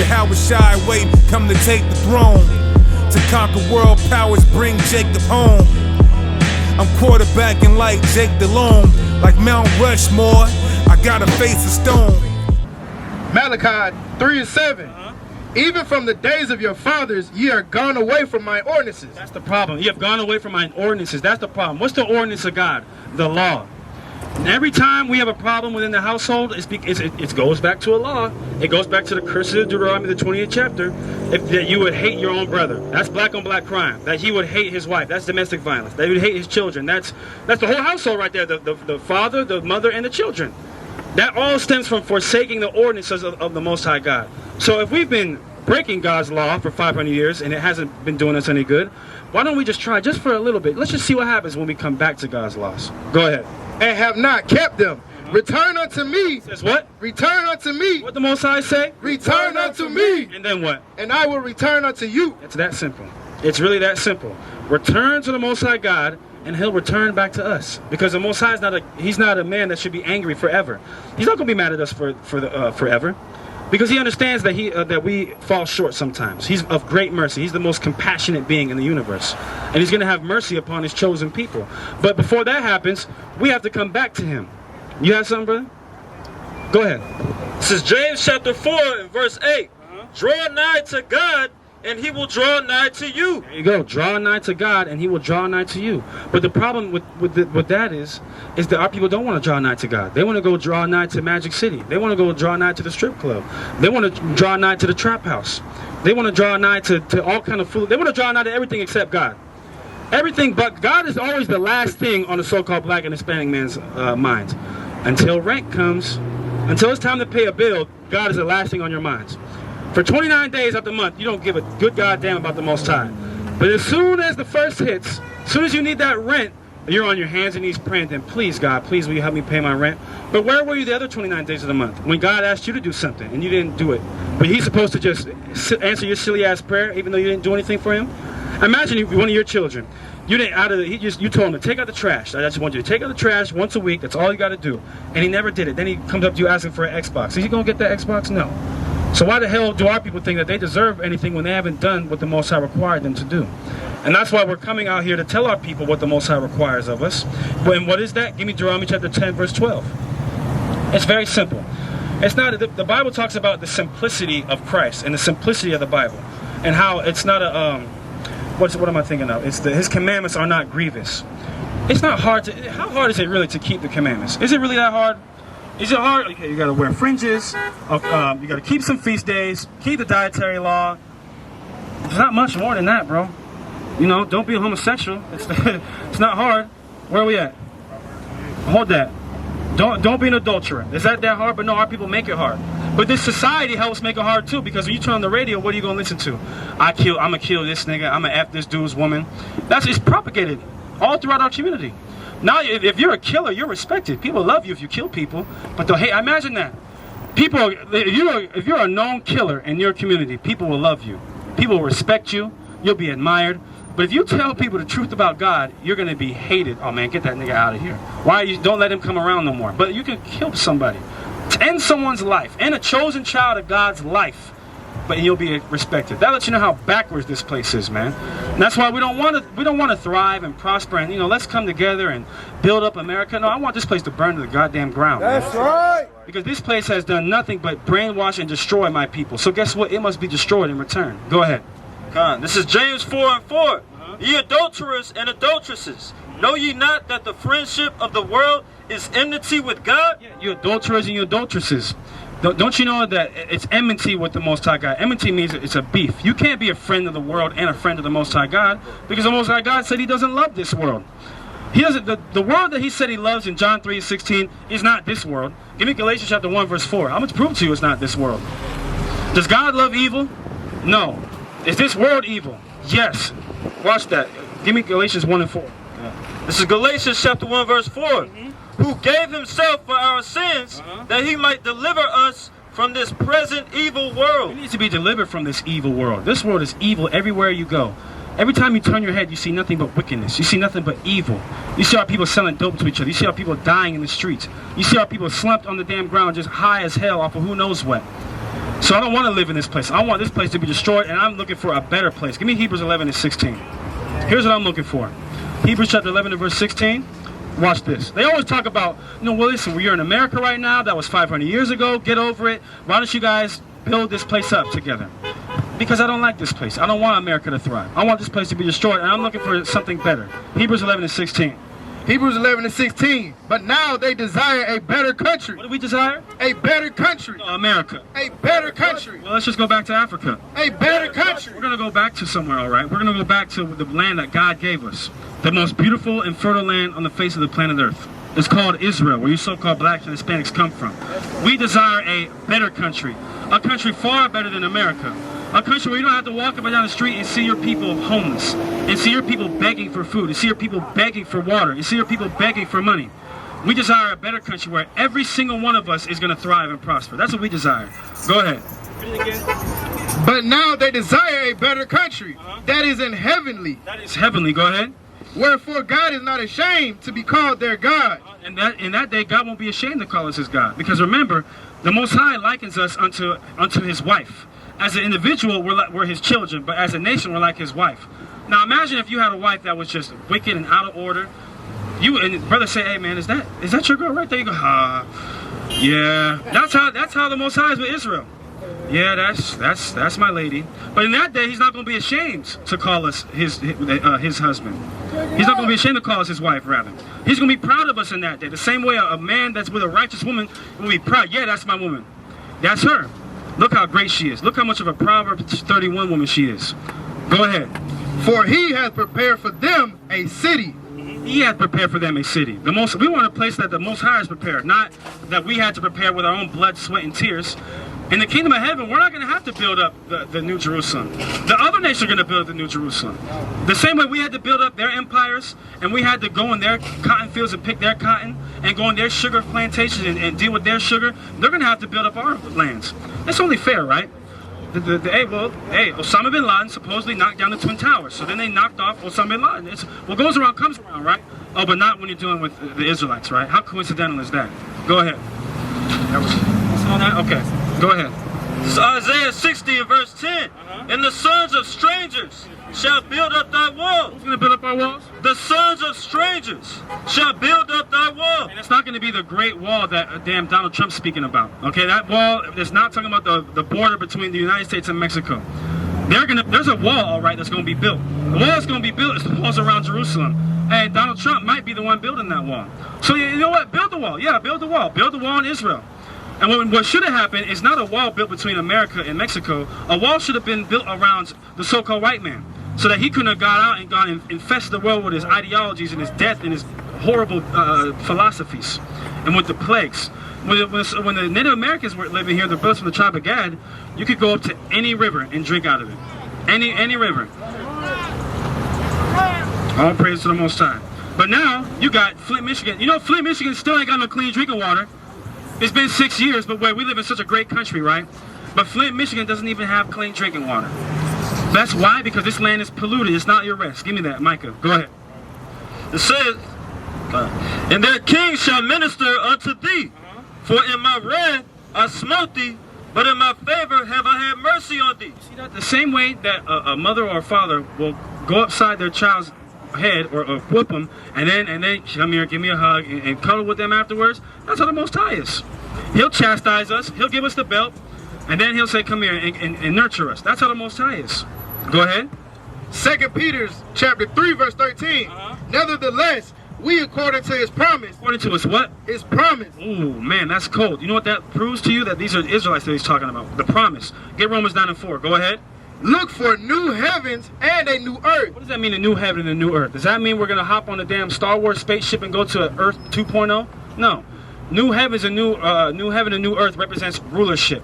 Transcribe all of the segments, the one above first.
Yahushua wait, come to take the throne. To conquer world powers, bring Jacob home. I'm quarterbacking like Jake DeLone. Like Mount Rushmore, I gotta face a stone. Malachi 3:7. Even from the days of your fathers, ye are gone away from my ordinances. That's the problem. You have gone away from my ordinances. That's the problem. What's the ordinance of God? The law. And every time we have a problem within the household, it goes back to a law. It goes back to the curses of Deuteronomy, the 20th chapter. That you would hate your own brother. That's black on black crime. That he would hate his wife. That's domestic violence. That he would hate his children. That's the whole household right there. The father, the mother, and the children. That all stems from forsaking the ordinances of the Most High God. So if we've been breaking God's law for 500 years and it hasn't been doing us any good, why don't we just try just for a little bit? Let's just see what happens when we come back to God's laws. Go ahead. And have not kept them. Return unto me. Says what? Return unto me. What the Most High say? Return unto me. And then what? And I will return unto you. It's that simple. It's really that simple. Return to the Most High God, and He'll return back to us. Because the Most High is He's not a man that should be angry forever. He's not going to be mad at us forever. Because He understands that that we fall short sometimes. He's of great mercy. He's the most compassionate being in the universe. And He's going to have mercy upon His chosen people. But before that happens, we have to come back to Him. You have something, brother? Go ahead. This is James chapter 4 and verse 8. Draw nigh to God, and He will draw nigh to you. There you go. Draw nigh to God, and He will draw nigh to you. But the problem with that is that our people don't want to draw nigh to God. They want to go draw nigh to Magic City. They want to go draw nigh to the strip club. They want to draw nigh to the trap house. They want to draw nigh to all kind of food. They want to draw nigh to everything except God. Everything but God is always the last thing on the so-called black and Hispanic man's mind. Until rent comes, until it's time to pay a bill, God is the last thing on your minds. For 29 days of the month, you don't give a good goddamn about the Most High. But as soon as the first hits, as soon as you need that rent, you're on your hands and knees praying, then please God, please will you help me pay my rent? But where were you the other 29 days of the month? When God asked you to do something and you didn't do it. But He's supposed to just answer your silly ass prayer even though you didn't do anything for Him? Imagine one of your children. You didn't you told him to take out the trash. I just want you to take out the trash once a week. That's all you got to do. And he never did it. Then he comes up to you asking for an Xbox. Is he going to get that Xbox? No. So why the hell do our people think that they deserve anything when they haven't done what the Most High required them to do? And that's why we're coming out here to tell our people what the Most High requires of us. And what is that? Give me Deuteronomy chapter 10, verse 12. It's very simple. It's not the Bible talks about the simplicity of Christ and the simplicity of the Bible, and how it's not a what am I thinking of? It's His commandments are not grievous. It's not hard to. How hard is it really to keep the commandments? Is it really that hard? Is it hard? Okay, you got to wear fringes. You got to keep some feast days. Keep the dietary law. There's not much more than that, bro. You know, don't be a homosexual. It's not hard. Where are we at? Hold that. Don't be an adulterer. Is that hard? But no, our people make it hard. But this society helps make it hard too, because when you turn on the radio, what are you gonna listen to? I'm gonna kill this nigga. I'm gonna F this dude's woman. It's propagated all throughout our community. Now, if you're a killer, you're respected. People love you if you kill people. But hey, imagine that. People, if you're a known killer in your community, people will love you. People will respect you. You'll be admired. But if you tell people the truth about God, you're going to be hated. Oh man, get that nigga out of here. Why don't let him come around no more? But you can kill somebody, to end someone's life, end a chosen child of God's life, but you'll be respected. That lets you know how backwards this place is, man. And that's why we don't want to thrive and prosper and let's come together and build up America. No, I want this place to burn to the goddamn ground. That's right. Because this place has done nothing but brainwash and destroy my people. So guess what? It must be destroyed in return. Go ahead. This is James 4 and 4. Ye adulterers and adulteresses, know ye not that the friendship of the world is enmity with God? Yeah, you adulterers and you adulteresses. Don't you know that it's enmity with the Most High God? Enmity means it's a beef. You can't be a friend of the world and a friend of the Most High God, because the Most High God said He doesn't love this world. He doesn't. The world that He said He loves in John 3:16 is not this world. Give me Galatians chapter 1 verse 4. I'm going to prove to you it's not this world. Does God love evil? No. Is this world evil? Yes. Watch that. Give me Galatians 1 and 4. This is Galatians chapter 1 verse 4. Who gave Himself for our sins, that He might deliver us from this present evil world. We need to be delivered from this evil world. This world is evil everywhere you go. Every time you turn your head, you see nothing but wickedness. You see nothing but evil. You see our people selling dope to each other. You see our people dying in the streets. You see our people slumped on the damn ground just high as hell off of who knows what. So I don't want to live in this place. I want this place to be destroyed, and I'm looking for a better place. Give me Hebrews 11 and 16. Here's what I'm looking for. Hebrews chapter 11 and verse 16. Watch this. They always talk about, well, listen, we're in America right now. That was 500 years ago. Get over it. Why don't you guys build this place up together? Because I don't like this place. I don't want America to thrive. I want this place to be destroyed, and I'm looking for something better. Hebrews 11 and 16. Hebrews 11 and 16. But now they desire a better country. What do we desire? A better country. America. A better country. Well, let's just go back to Africa. A better country. We're going to go back to somewhere, all right? We're going to go back to the land that God gave us. The most beautiful and fertile land on the face of the planet Earth. It's called Israel, where you so-called blacks and Hispanics come from. We desire a better country. A country far better than America. A country where you don't have to walk up and down the street and see your people homeless, and see your people begging for food, and see your people begging for water, and see your people begging for money. We desire a better country where every single one of us is going to thrive and prosper. That's what we desire. Go ahead. Read it again. But now they desire a better country, that is in heavenly. That is heavenly. Go ahead. Wherefore God is not ashamed to be called their God. And in that day, God won't be ashamed to call us his God. Because remember, the Most High likens us unto his wife. As an individual, we're his children, but as a nation, we're like his wife. Now imagine if you had a wife that was just wicked and out of order. You and brother say, hey man, is that your girl right there? You go, yeah. That's how the Most High is with Israel. Yeah, that's my lady. But in that day, he's not going to be ashamed to call us his husband. He's not going to be ashamed to call us his wife, rather. He's going to be proud of us in that day. The same way a man that's with a righteous woman will be proud. Yeah, that's my woman. That's her. Look how great she is. Look how much of a Proverbs 31 woman she is. Go ahead. For he has prepared for them a city. He had prepared for them a city. We want a place that the Most High has prepared, not that we had to prepare with our own blood, sweat, and tears. In the kingdom of heaven, we're not going to have to build up the New Jerusalem. The other nations are going to build up the New Jerusalem. The same way we had to build up their empires, and we had to go in their cotton fields and pick their cotton, and go in their sugar plantations and deal with their sugar, they're going to have to build up our lands. That's only fair, right? Osama bin Laden supposedly knocked down the Twin Towers, so then they knocked off Osama bin Laden. What goes around comes around, right? Oh, but not when you're dealing with the Israelites, right? How coincidental is that? Go ahead. Okay. Go ahead. This is Isaiah 60 and verse 10. And the sons of strangers shall build up thy walls. Who's going to build up our walls? The sons of strangers shall build up thy walls. And it's not going to be the great wall that damn Donald Trump's speaking about. Okay, that wall is not talking about the border between the United States and Mexico. There's a wall, all right, that's going to be built. The wall that's going to be built is the walls around Jerusalem. And Donald Trump might be the one building that wall. So you know what? Build the wall. Yeah, build the wall. Build the wall in Israel. And what should have happened is not a wall built between America and Mexico. A wall should have been built around the so-called white man, so that he couldn't have gone out and gone and infested the world with his ideologies and his death and his horrible philosophies and with the plagues. When the Native Americans were living here, the brothers from the tribe of Gad, you could go up to any river and drink out of it. Any river. All praise to the Most High. But now, you got Flint, Michigan. You know, Flint, Michigan still ain't got no clean drinking water. It's been 6 years, but we live in such a great country, right? But Flint, Michigan doesn't even have clean drinking water. That's why, because this land is polluted. It's not your rest. Give me that, Micah. Go ahead. It says, and their king shall minister unto thee. For in my wrath I smote thee, but in my favor have I had mercy on thee. See that? The same way that a mother or a father will go upside their child's head or whip them, and then come here, give me a hug, and cuddle with them afterwards. That's how the Most High is. He'll chastise us. He'll give us the belt, and then he'll say, come here and nurture us. That's how the Most High is. Go ahead. 2 Peter chapter 3 verse 13. Nevertheless, we according to his promise. According to his what? His promise. Ooh, man, that's cold. You know what that proves to you? That these are the Israelites that he's talking about. The promise. Get Romans 9 and 4. Go ahead. Look for new heavens and a new earth. What does that mean, a new heaven and a new earth? Does that mean we're going to hop on a damn Star Wars spaceship and go to Earth 2.0? No. New heavens and new heaven and new earth represents rulership.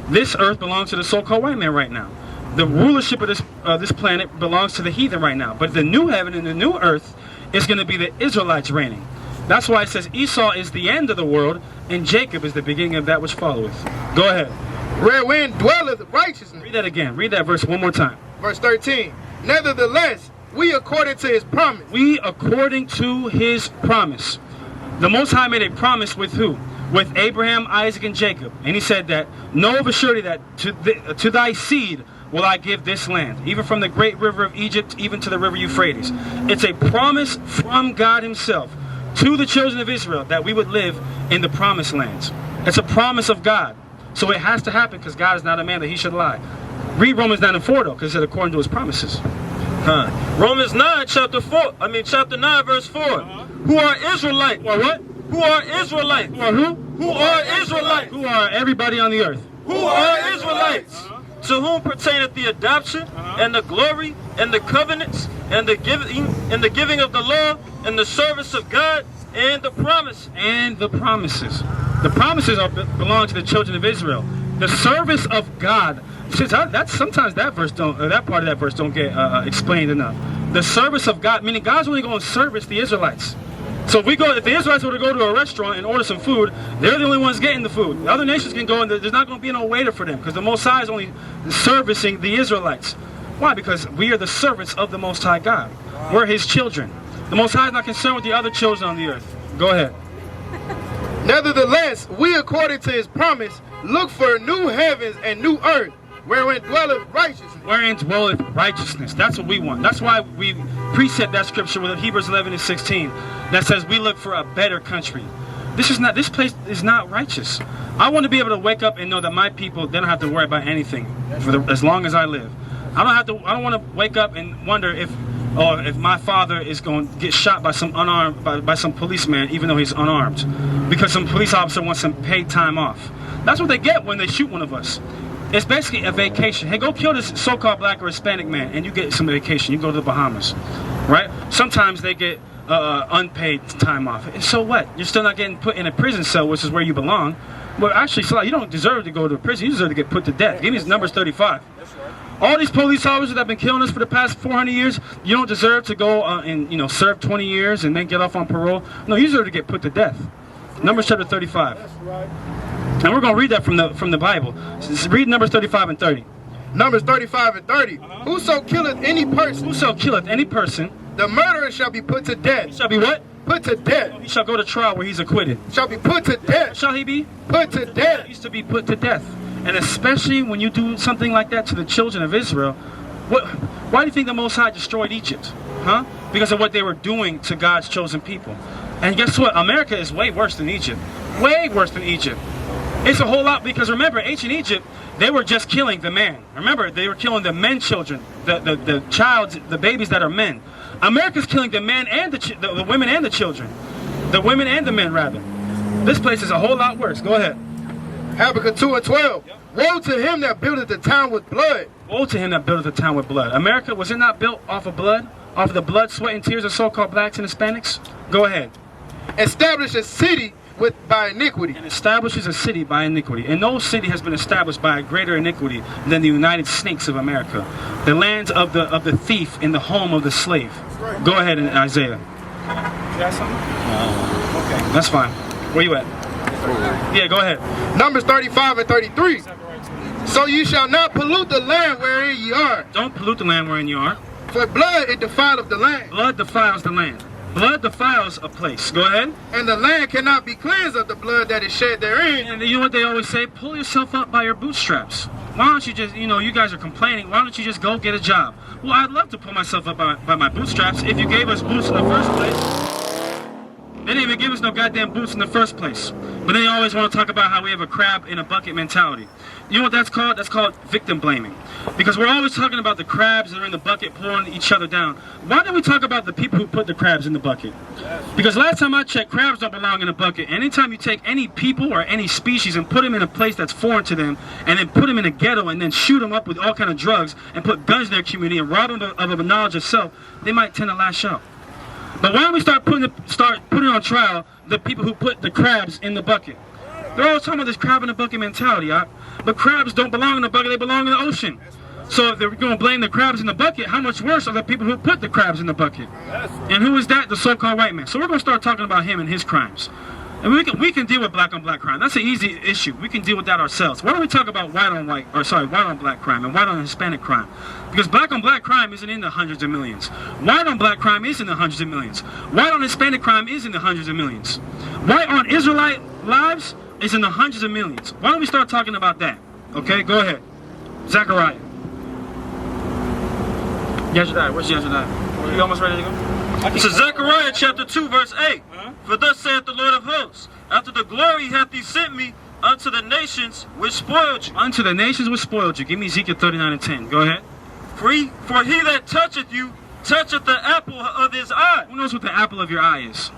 This earth belongs to the so-called white man right now. The rulership of this planet belongs to the heathen right now. But the new heaven and the new earth is going to be the Israelites reigning. That's why it says Esau is the end of the world and Jacob is the beginning of that which followeth. Go ahead. Wherein dwelleth righteousness. Read that again. Read that verse one more time. Verse 13. Nevertheless, we according to his promise. We according to his promise. The Most High made a promise with who? with Abraham, Isaac, and Jacob. And he said that, know of a surety that to thy seed will I give this land, even from the great river of Egypt, even to the river Euphrates. It's a promise from God himself to the children of Israel that we would live in the promised lands. It's a promise of God. So it has to happen because God is not a man that he should lie. Read Romans 9 and 4 though, because it said according to his promises. Romans 9, chapter 9, verse 4. Who are Israelites? Who are what? Who are Israelites? Who are who? Who are Israelites? Who are everybody on the earth? Who are Israelites? To whom pertaineth the adoption and the glory and the covenants and the giving of the law and the service of God and the promise. And the promises. The promises belong to the children of Israel. The service of God. Sometimes that part of that verse don't get explained enough. The service of God, meaning God's only going to service the Israelites. So if the Israelites were to go to a restaurant and order some food, they're the only ones getting the food. The other nations can go and there's not going to be no waiter for them because the Most High is only servicing the Israelites. Why? Because we are the servants of the Most High God. We're his children. The Most High is not concerned with the other children on the earth. Go ahead. Nevertheless, we according to his promise look for new heavens and new earth, wherein dwelleth righteousness. Wherein dwelleth righteousness. That's what we want. That's why we precept that scripture with Hebrews 11 and 16 that says we look for a better country. This place is not righteous. I want to be able to wake up and know that my people, they don't have to worry about anything as long as I live. I don't want to wake up and wonder if my father is going to get shot by some by some policeman even though he's unarmed because some police officer wants some paid time off. That's what they get when they shoot one of us. It's basically a vacation. Hey, go kill this so-called black or Hispanic man and you get some vacation. You go to the Bahamas, right? Sometimes they get unpaid time off. And so what? You're still not getting put in a prison cell, which is where you belong. Well, actually, you don't deserve to go to prison. You deserve to get put to death. Give me Numbers 35. All these police officers that have been killing us for the past 400 years, you don't deserve to go and serve 20 years and then get off on parole. No, you deserve to get put to death. Numbers chapter 35. That's right. And we're going to read that from the Bible. Read Numbers 35 and 30. Numbers 35 and 30. Whoso killeth any person. Whoso killeth any person. The murderer shall be put to death. Shall be what? Put to death. He shall go to trial where he's acquitted. Shall be put to death. Shall he be? Put to death. He used to be put to death. And especially when you do something like that to the children of Israel, why do you think the Most High destroyed Egypt? Huh? Because of what they were doing to God's chosen people. And guess what? America is way worse than Egypt. Way worse than Egypt. It's a whole lot because remember, ancient Egypt, they were just killing the man. Remember, they were killing the men children, the babies that are men. America's killing the men and the women and the children. The women and the men, rather. This place is a whole lot worse. Go ahead. Habakkuk 2 and 12. Yep. Woe to him that buildeth the town with blood. Woe to him that buildeth the town with blood. America, was it not built off of blood? Off of the blood, sweat, and tears of so-called blacks and Hispanics? Go ahead. Establish a city by iniquity. And establishes a city by iniquity. And no city has been established by a greater iniquity than the United Snakes of America. The land of the thief in the home of the slave. Right. Go ahead, Isaiah. You got something? No. Okay. That's fine. Where you at? Yeah, go ahead. Numbers 35 and 33. So you shall not pollute the land wherein ye are. Don't pollute the land wherein you are. For blood it defileth the land. Blood defiles the land. Blood defiles a place. Go ahead. And the land cannot be cleansed of the blood that is shed therein. And you know what they always say? Pull yourself up by your bootstraps. Why don't you just, you guys are complaining. Why don't you just go get a job? Well, I'd love to pull myself up by my bootstraps if you gave us boots in the first place. They didn't even give us no goddamn boots in the first place. But they always want to talk about how we have a crab in a bucket mentality. You know what that's called? That's called victim blaming. Because we're always talking about the crabs that are in the bucket pulling each other down. Why don't we talk about the people who put the crabs in the bucket? Because last time I checked, crabs don't belong in a bucket. Anytime you take any people or any species and put them in a place that's foreign to them, and then put them in a ghetto and then shoot them up with all kind of drugs and put guns in their community and rob them of a knowledge of self, they might tend to lash out. But why don't we start putting on trial the people who put the crabs in the bucket? They're always talking about this crab in the bucket mentality, but crabs don't belong in the bucket, they belong in the ocean. So if they're going to blame the crabs in the bucket, how much worse are the people who put the crabs in the bucket? And who is that? The so-called white man. So we're going to start talking about him and his crimes. And we can deal with black on black crime. That's an easy issue. We can deal with that ourselves. Why don't we talk about white on black crime and white on Hispanic crime? Because black on black crime isn't in the hundreds of millions. White on black crime is in the hundreds of millions. White on Hispanic crime is in the hundreds of millions. White on Israelite lives is in the hundreds of millions. Why don't we start talking about that? Okay, go ahead. Zechariah. Yeshadiah, where's Yeshadiah? Are you almost ready to go? So Zechariah chapter 2 verse 8. For thus saith the Lord of hosts, after the glory hath he sent me unto the nations which spoiled you. Unto the nations which spoiled you. Give me Ezekiel 39 and 10. Go ahead. For he that toucheth you toucheth the apple of his eye. Who knows what the apple of your eye is?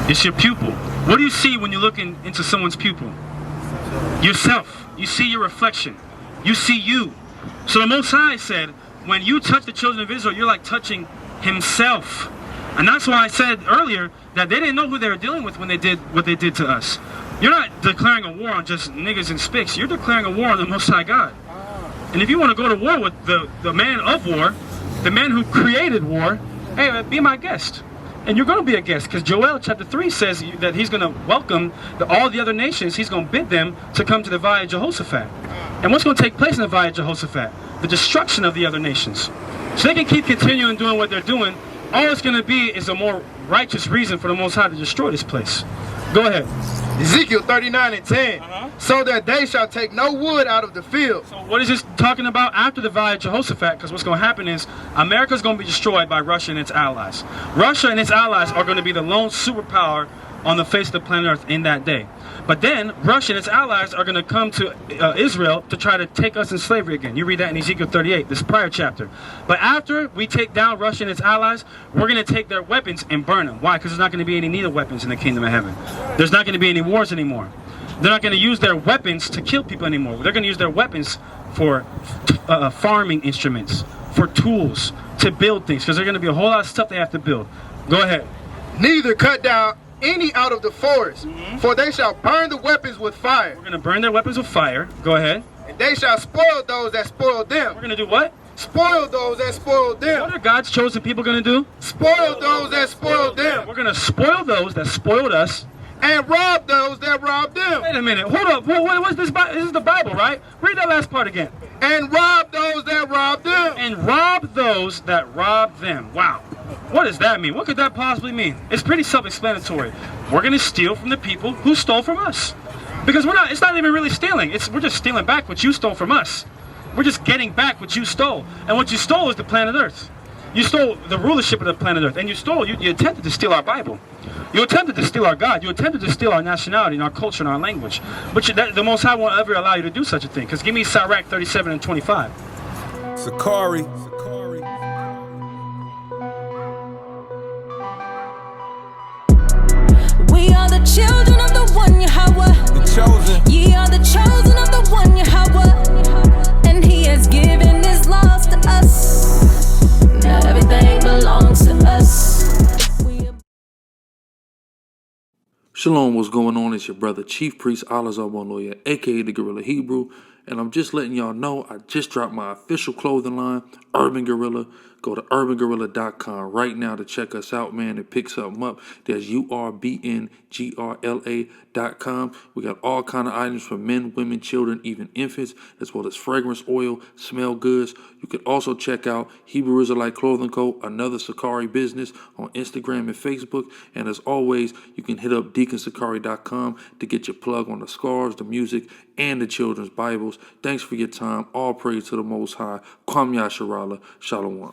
It's your pupil. What do you see when you look into someone's pupil? Yourself. You see your reflection. You see you. So the Most High said, when you touch the children of Israel, you're like touching himself. And that's why I said earlier that they didn't know who they were dealing with when they did what they did to us. You're not declaring a war on just niggas and spics. You're declaring a war on the Most High God. And if you want to go to war with the man of war, the man who created war, hey, be my guest. And you're going to be a guest, because Joel chapter 3 says that he's going to welcome all the other nations. He's going to bid them to come to the Valley of Jehoshaphat. And what's going to take place in the Valley of Jehoshaphat? The destruction of the other nations. So they can keep continuing doing what they're doing. All it's going to be is a more righteous reason for the Most High to destroy this place. Go ahead. Ezekiel 39 and 10. So that they shall take no wood out of the field. So what is this talking about after the Valley of Jehoshaphat? Because what's going to happen is America's going to be destroyed by Russia and its allies. Russia and its allies are going to be the lone superpower on the face of the planet Earth in that day. But then Russia and its allies are going to come to Israel to try to take us in slavery again. You read that in Ezekiel 38, this prior chapter. But after we take down Russia and its allies, we're going to take their weapons and burn them. Why? Because there's not going to be any need of weapons in the kingdom of heaven. There's not going to be any wars anymore. They're not going to use their weapons to kill people anymore. They're going to use their weapons for farming instruments, for tools, to build things. Because there's going to be a whole lot of stuff they have to build. Go ahead. Neither cut down any out of the forest, for they shall burn the weapons with fire. We're going to burn their weapons with fire. Go ahead. And they shall spoil those that spoiled them. We're going to do what? Spoil those that spoiled them. What are God's chosen people going to do? Spoil those that spoiled them. We're going to spoil those that spoiled us. And rob those that robbed them. Wait a minute. Hold up. What's this? This is the Bible, right? Read that last part again. And rob those that robbed them. And rob those that robbed them. Wow. What does that mean? What could that possibly mean? It's pretty self-explanatory. We're going to steal from the people who stole from us. Because it's not even really stealing. We're just stealing back what you stole from us. We're just getting back what you stole. And what you stole is the planet Earth. You stole the rulership of the planet Earth. And you attempted to steal our Bible. You attempted to steal our God. You attempted to steal our nationality and our culture and our language. But the Most High won't ever allow you to do such a thing. Because give me Sirach 37 and 25. SICARRI. We are the children of the one Yahweh. The chosen. Ye are the chosen of the one Yahweh. And he has given his laws to us. Now everything belongs to us. Shalom, what's going on? It's your brother Chief Priest Alazar Lawyer, aka the Guerrilla Hebrew, and I'm just letting y'all know I just dropped my official clothing line, Urban Guerrilla. Go to urbangorilla.com right now to check us out, man, and pick something up. There's URBNGRLA.com. We got all kind of items for men, women, children, even infants, as well as fragrance oil, smell goods. You can also check out Hebrew Israelite Clothing Co., another SICARRI business, on Instagram and Facebook. And as always, you can hit up DeaconSICARRI.com to get your plug on the scarves, the music, and the children's Bibles. Thanks for your time. All praise to the Most High. Kwam Yasharallah. Shalom.